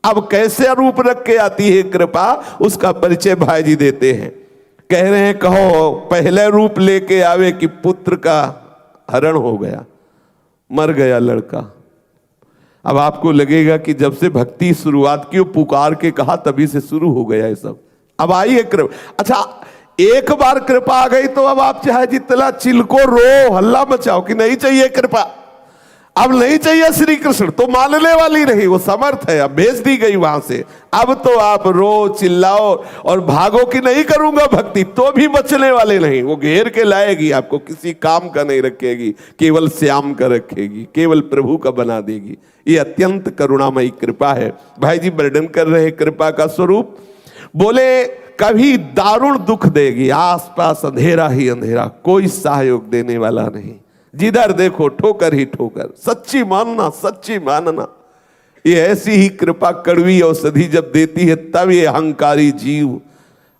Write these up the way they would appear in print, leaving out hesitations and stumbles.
अब कैसे रूप रख के आती है कृपा, उसका परिचय भाई जी देते हैं। कह रहे हैं कहो पहले रूप लेके आवे कि पुत्र का हरण हो गया, मर गया लड़का। अब आपको लगेगा कि जब से भक्ति शुरुआत की, पुकार के कहा तभी से शुरू हो गया ये सब। अब आइए कृपा। अच्छा, एक बार कृपा आ गई तो अब आप चाहे जितना चिल्को रो हल्ला मचाओ कि नहीं चाहिए कृपा, अब नहीं चाहिए श्री कृष्ण, तो मानने वाली नहीं, वो समर्थ है, अब भेज दी गई वहां से। अब तो आप रो चिल्लाओ और भागो कि नहीं करूंगा भक्ति, तो भी बचने वाले नहीं। वो घेर के लाएगी आपको, किसी काम का नहीं रखेगी, केवल श्याम का रखेगी, केवल प्रभु का बना देगी। ये अत्यंत करुणामयी कृपा है। भाई जी वर्णन कर रहे कृपा का स्वरूप, बोले कभी दारुण दुख देगी, आसपास अंधेरा ही अंधेरा, कोई सहयोग देने वाला नहीं, जिधर देखो ठोकर ही ठोकर। सच्ची मानना, सच्ची मानना, ये ऐसी ही कृपा कड़वी औषधि जब देती है, तब ये अहंकारी जीव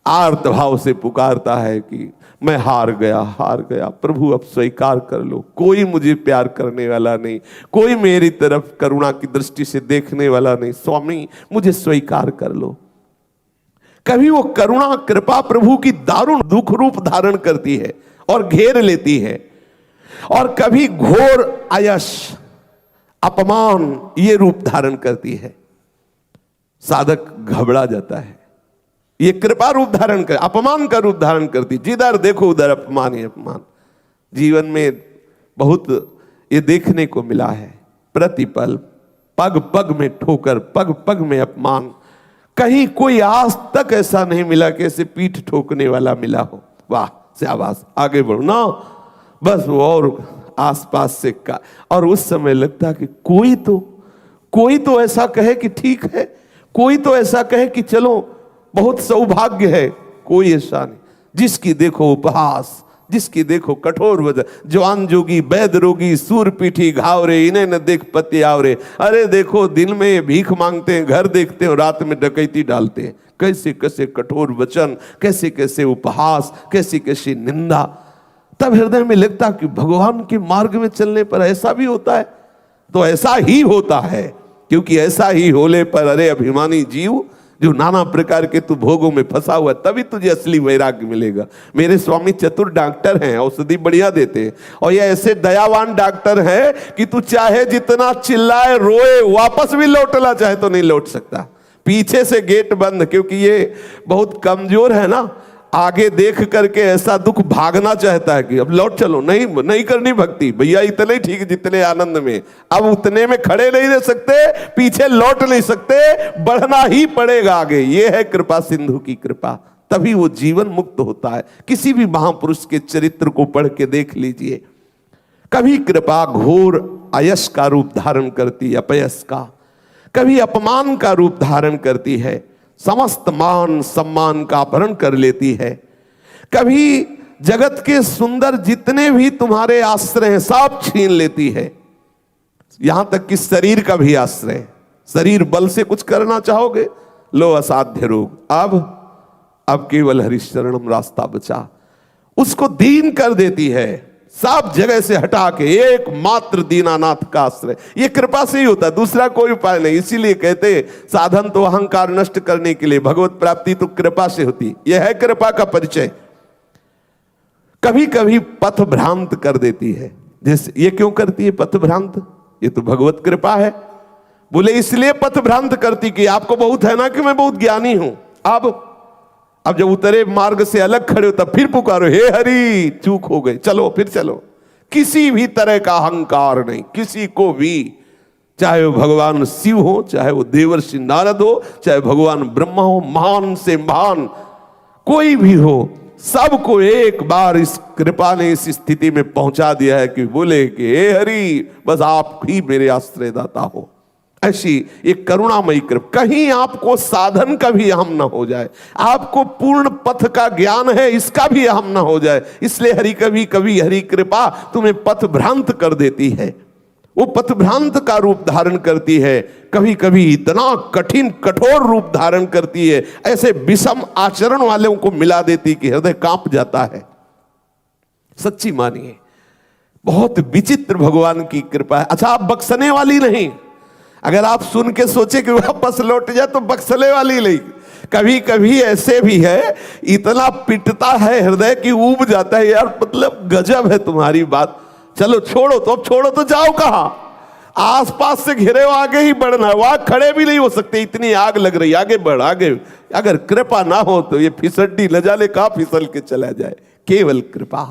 आर्त भाव से पुकारता है कि मैं हार गया प्रभु अब स्वीकार कर लो, कोई मुझे प्यार करने वाला नहीं, कोई मेरी तरफ करुणा की दृष्टि से देखने वाला नहीं, स्वामी मुझे स्वीकार कर लो। कभी वो करुणा कृपा प्रभु की दारुण दुख रूप धारण करती है और घेर लेती है, और कभी घोर आयश अपमान ये रूप धारण करती है। साधक घबरा जाता है, ये कृपा रूप धारण कर, अपमान का रूप धारण करती, जिधर देखो उधर अपमान ही अपमान। जीवन में बहुत ये देखने को मिला है, प्रतिपल पग पग में ठोकर, पग पग में अपमान। कहीं कोई आज तक ऐसा नहीं मिला कि ऐसे पीठ ठोकने वाला मिला हो। वाह शाबाश, आगे बढ़ो ना, बस वो और आसपास से का। और उस समय लगता कि कोई तो ऐसा कहे कि ठीक है, कोई तो ऐसा कहे कि चलो बहुत सौभाग्य है। कोई ऐसा नहीं, जिसकी देखो उपहास, जिसकी देखो कठोर वजह, जवान जोगी वैद रोगी सूर पीठी घावरे, इन्हें न देख पति आवरे। अरे देखो दिन में भीख मांगते हैं, घर देखते हैं, रात में डकैती डालते हैं। कैसे कैसे कठोर वचन, कैसे कैसे उपहास, कैसी कैसी निंदा। तब हृदय में लगता कि भगवान के मार्ग में चलने पर ऐसा भी होता है, तो ऐसा ही होता है, क्योंकि ऐसा ही होले पर अरे अभिमानी जीव, जो नाना प्रकार के तू भोगों में फंसा हुआ, तभी तुझे असली वैराग्य मिलेगा। मेरे स्वामी चतुर डॉक्टर हैं, औषधि बढ़िया देते हैं, और ये ऐसे दयावान डॉक्टर हैं कि तू चाहे जितना चिल्लाए रोए, वापस भी लौटना चाहे तो नहीं लौट सकता। पीछे से गेट बंद, क्योंकि ये बहुत कमजोर है ना, आगे देख करके ऐसा दुख भागना चाहता है कि अब लौट चलो, नहीं करनी भक्ति भैया, इतने ही ठीक जितने आनंद में, अब उतने में खड़े नहीं रह सकते, पीछे लौट नहीं सकते, बढ़ना ही पड़ेगा आगे। ये है कृपा सिंधु की कृपा, तभी वो जीवन मुक्त होता है। किसी भी महापुरुष के चरित्र को पढ़ के देख लीजिए, कभी कृपा घोर अयश का रूप धारण करती, अपयश का, कभी अपमान का रूप धारण करती है, समस्त मान सम्मान का अपहरण कर लेती है। कभी जगत के सुंदर जितने भी तुम्हारे आश्रय हैं सब छीन लेती है, यहां तक कि शरीर का भी आश्रय। शरीर बल से कुछ करना चाहोगे, लो असाध्य रोग, अब केवल हरिशरणम रास्ता बचा, उसको दीन कर देती है, सब जगह से हटा के एकमात्र दीनानाथ का आश्रय। ये कृपा से ही होता है, दूसरा कोई उपाय नहीं। इसीलिए कहते साधन तो अहंकार नष्ट करने के लिए, भगवत प्राप्ति तो कृपा से होती। यह है कृपा का परिचय। कभी कभी पथ भ्रांत कर देती है, जैसे ये क्यों करती है पथ भ्रांत, ये तो भगवत कृपा है। बोले इसलिए पथ भ्रांत करती कि आपको बहुत है ना कि मैं बहुत ज्ञानी हूं। अब जब उतरे मार्ग से अलग खड़े हो तब फिर पुकारो, हे हरि चूक हो गई, चलो फिर चलो। किसी भी तरह का अहंकार नहीं, किसी को भी, चाहे वो भगवान शिव हो, चाहे वो देवर्षि नारद हो, चाहे भगवान ब्रह्मा हो, महान से महान कोई भी हो, सबको एक बार इस कृपा ने इस स्थिति में पहुंचा दिया है कि बोले कि हे हरि बस आप ही मेरे आश्रयदाता हो। ऐसी एक करुणामयी कृपा, कहीं आपको साधन का भी अहम न हो जाए, आपको पूर्ण पथ का ज्ञान है इसका भी अहम न हो जाए। इसलिए हरि कभी कभी हरि कृपा तुम्हें पथ भ्रांत कर देती है, वो पथ भ्रांत का रूप धारण करती है। कभी कभी इतना कठिन कठोर रूप धारण करती है, ऐसे विषम आचरण वालों को मिला देती कि हृदय कांप जाता है। सच्ची मानिए, बहुत विचित्र भगवान की कृपा है। अच्छा, आप बख्शने वाली नहीं, अगर आप सुन के सोचे कि वापस लौट जाए तो बक्सले वाली नहीं। कभी कभी ऐसे भी है, इतना पिटता है हृदय कि ऊब जाता है, यार मतलब गजब है तुम्हारी बात, चलो छोड़ो तो, अब छोड़ो तो जाओ कहां, आसपास से घिरे हो, आगे ही बढ़ना है, वहां खड़े भी नहीं हो सकते, इतनी आग लग रही, आगे बढ़ आगे। अगर कृपा ना हो तो ये फिसड्डी न जाने कहां फिसल के चला जाए। केवल कृपा,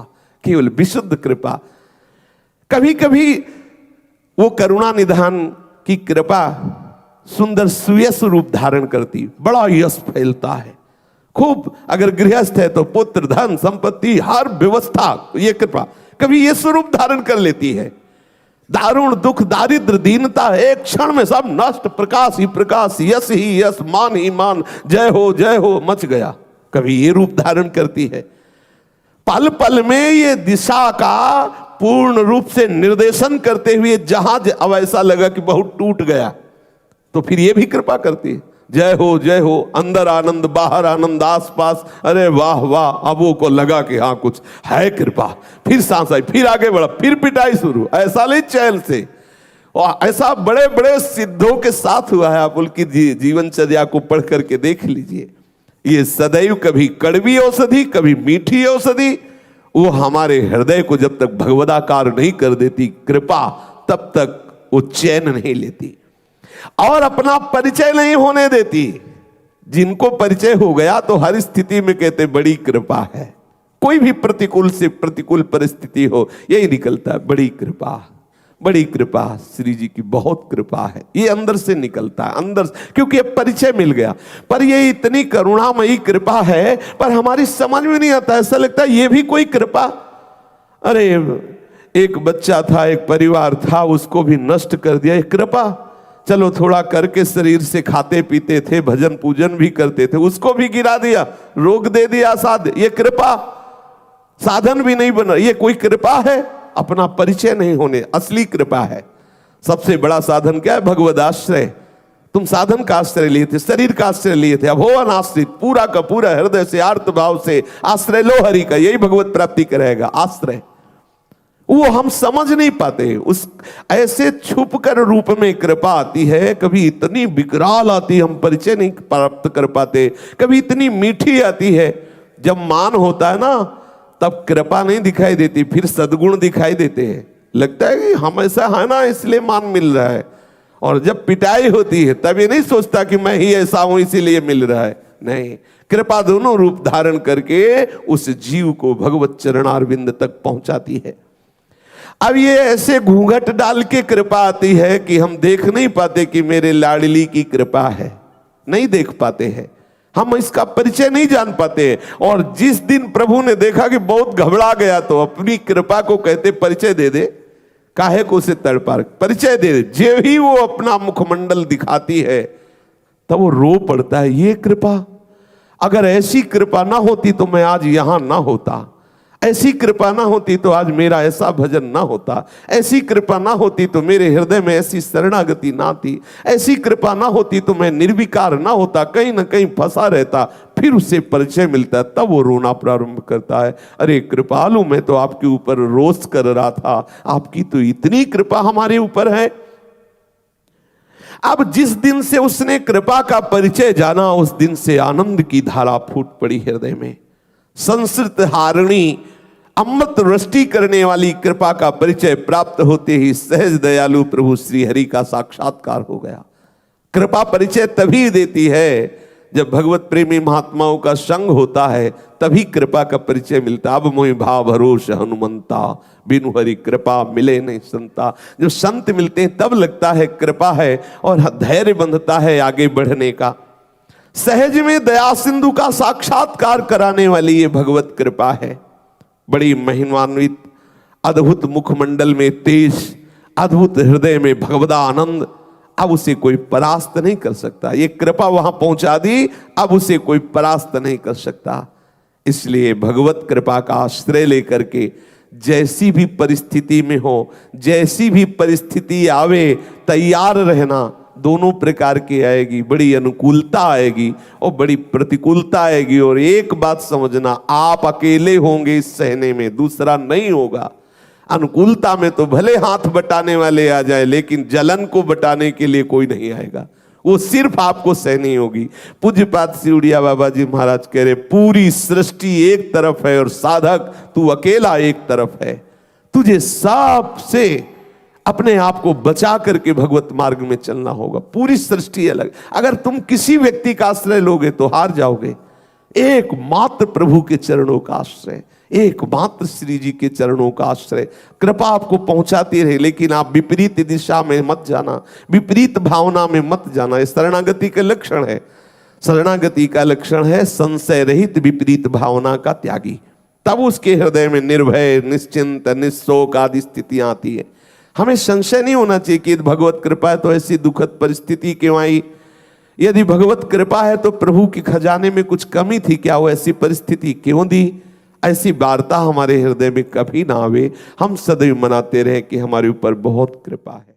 केवल विशुद्ध कृपा। कभी कभी वो करुणा निधान की कृपा सुंदर सुयश रूप धारण करती, बड़ा यश फैलता है खूब। अगर गृहस्थ है तो पुत्र, धन, संपत्ति, हर व्यवस्था, ये कृपा कभी ये स्वरूप धारण कर लेती है। दारुण दुख, दारिद्र, दीनता एक क्षण में सब नष्ट, प्रकाश ही प्रकाश, यश ही यश, मान ही मान, जय हो मच गया। कभी ये रूप धारण करती है। पल पल में ये दिशा का पूर्ण रूप से निर्देशन करते हुए जहाज अब ऐसा लगा कि बहुत टूट गया, तो फिर ये भी कृपा करती है। जय हो, अंदर आनंद बाहर आनंद, आसपास, अरे वाह वाह। अब वो को लगा कि हाँ कुछ है कृपा, फिर सांस आई, फिर आगे बढ़ा, फिर पिटाई शुरू, ऐसा नहीं चैन से। और ऐसा बड़े बड़े सिद्धों के साथ हुआ है, आप उनकी जीवनचर्या को पढ़ करके देख लीजिए। ये सदैव कभी कड़वी औषधि, कभी मीठी औषधि, वो हमारे हृदय को जब तक भगवदाकार नहीं कर देती कृपा, तब तक वो चैन नहीं लेती और अपना परिचय नहीं होने देती। जिनको परिचय हो गया तो हर स्थिति में कहते बड़ी कृपा है। कोई भी प्रतिकूल से प्रतिकूल परिस्थिति हो, यही निकलता है बड़ी कृपा, बड़ी कृपा, श्री जी की बहुत कृपा है। ये अंदर से निकलता है, अंदर, क्योंकि ये परिचय मिल गया। पर ये इतनी करुणामयी कृपा है, पर हमारी समझ में नहीं आता, ऐसा लगता है ये भी कोई कृपा। अरे एक बच्चा था, एक परिवार था, उसको भी नष्ट कर दिया, एक कृपा। चलो थोड़ा करके शरीर से खाते पीते थे, भजन पूजन भी करते थे, उसको भी गिरा दिया, रोग दे दिया साध, ये कृपा। साधन भी नहीं बना, ये कोई कृपा है? अपना परिचय नहीं होने, असली कृपा है। सबसे बड़ा साधन क्या है? भगवद आश्रय। तुम साधन का आश्रय लिए थे, शरीर का आश्रय लिए थे, अब हो अनाश्रित, पूरा का पूरा हृदय से आर्त भाव से आश्रय लो हरि का, यही भगवत प्राप्ति कराएगा। आश्रय वो हम समझ नहीं पाते, उस ऐसे छुप कर रूप में कृपा आती है, कभी इतनी विकराल आती है हम परिचय नहीं प्राप्त कर पाते, कभी इतनी मीठी आती है। जब मान होता है ना तब कृपा नहीं दिखाई देती, फिर सद्गुण दिखाई देते हैं, लगता है कि हम ऐसा है ना इसलिए मान मिल रहा है। और जब पिटाई होती है तब ये नहीं सोचता कि मैं ही ऐसा हूं इसीलिए मिल रहा है, नहीं, कृपा दोनों रूप धारण करके उस जीव को भगवत चरणारविंद तक पहुंचाती है। अब ये ऐसे घूंघट डाल के कृपा आती है कि हम देख नहीं पाते कि मेरे लाडली की कृपा है, नहीं देख पाते हैं, हम इसका परिचय नहीं जान पाते। और जिस दिन प्रभु ने देखा कि बहुत घबरा गया तो अपनी कृपा को कहते परिचय दे दे, काहे को उसे तड़पा, परिचय दे दे। जो ही वो अपना मुखमंडल दिखाती है तब वो रो पड़ता है, ये कृपा, अगर ऐसी कृपा ना होती तो मैं आज यहां ना होता, ऐसी कृपा ना होती तो आज मेरा ऐसा भजन ना होता, ऐसी कृपा ना होती तो मेरे हृदय में ऐसी शरणागति ना थी, ऐसी कृपा ना होती तो मैं निर्विकार ना होता, कहीं ना कहीं फंसा रहता। फिर उससे परिचय मिलता है, तब वो रोना प्रारंभ करता है, अरे कृपालु, मैं तो आपके ऊपर रोष कर रहा था, आपकी तो इतनी कृपा हमारे ऊपर है। अब जिस दिन से उसने कृपा का परिचय जाना, उस दिन से आनंद की धारा फूट पड़ी हृदय में। संस्कृत हारिणी अमृत वृष्टि करने वाली कृपा का परिचय प्राप्त होते ही सहज दयालु प्रभु श्री हरि का साक्षात्कार हो गया। कृपा परिचय तभी देती है जब भगवत प्रेमी महात्माओं का संग होता है, तभी कृपा का परिचय मिलता। अब मोहि भाव भरोस हनुमंता, बिनु हरि कृपा मिले नहीं संता। जब संत मिलते हैं तब लगता है कृपा है और धैर्य बंधता है आगे बढ़ने का। सहज में दया सिंधु का साक्षात्कार कराने वाली ये भगवत कृपा है। बड़ी महिमान्वित, अद्भुत मुखमंडल में तेज, अद्भुत हृदय में भगवदा आनंद। अब उसे कोई परास्त नहीं कर सकता, ये कृपा वहां पहुंचा दी, अब उसे कोई परास्त नहीं कर सकता। इसलिए भगवत कृपा का आश्रय लेकर के जैसी भी परिस्थिति में हो, जैसी भी परिस्थिति आवे, तैयार रहना। दोनों प्रकार की आएगी, बड़ी अनुकूलता आएगी और बड़ी प्रतिकूलता आएगी। और एक बात समझना, आप अकेले होंगे इस सहने में, दूसरा नहीं होगा। अनुकूलता में तो भले हाथ बटाने वाले आ जाए, लेकिन जलन को बटाने के लिए कोई नहीं आएगा, वो सिर्फ आपको सहनी होगी। पूज्यपाद सिउड़िया बाबा जी महाराज कह रहे, पूरी सृष्टि एक तरफ है और साधक तू अकेला एक तरफ है। तुझे सबसे अपने आप को बचा करके भगवत मार्ग में चलना होगा। पूरी सृष्टि अलग, अगर तुम किसी व्यक्ति का आश्रय लोगे तो हार जाओगे। एकमात्र प्रभु के चरणों का आश्रय, एकमात्र श्री जी के चरणों का आश्रय। कृपा आपको पहुंचाती रहे, लेकिन आप विपरीत दिशा में मत जाना, विपरीत भावना में मत जाना। ये शरणागति का लक्षण है। शरणागति का लक्षण है संशय रहित विपरीत भावना का त्यागी। तब उसके हृदय में निर्भय, निश्चिंत, निशोक आदि स्थितियां आती है। हमें संशय नहीं होना चाहिए कि भगवत कृपा है तो ऐसी दुखद परिस्थिति क्यों आई। यदि भगवत कृपा है तो प्रभु के खजाने में कुछ कमी थी क्या, वो ऐसी परिस्थिति क्यों दी। ऐसी वार्ता हमारे हृदय में कभी ना आवे। हम सदैव मनाते रहे कि हमारे ऊपर बहुत कृपा है।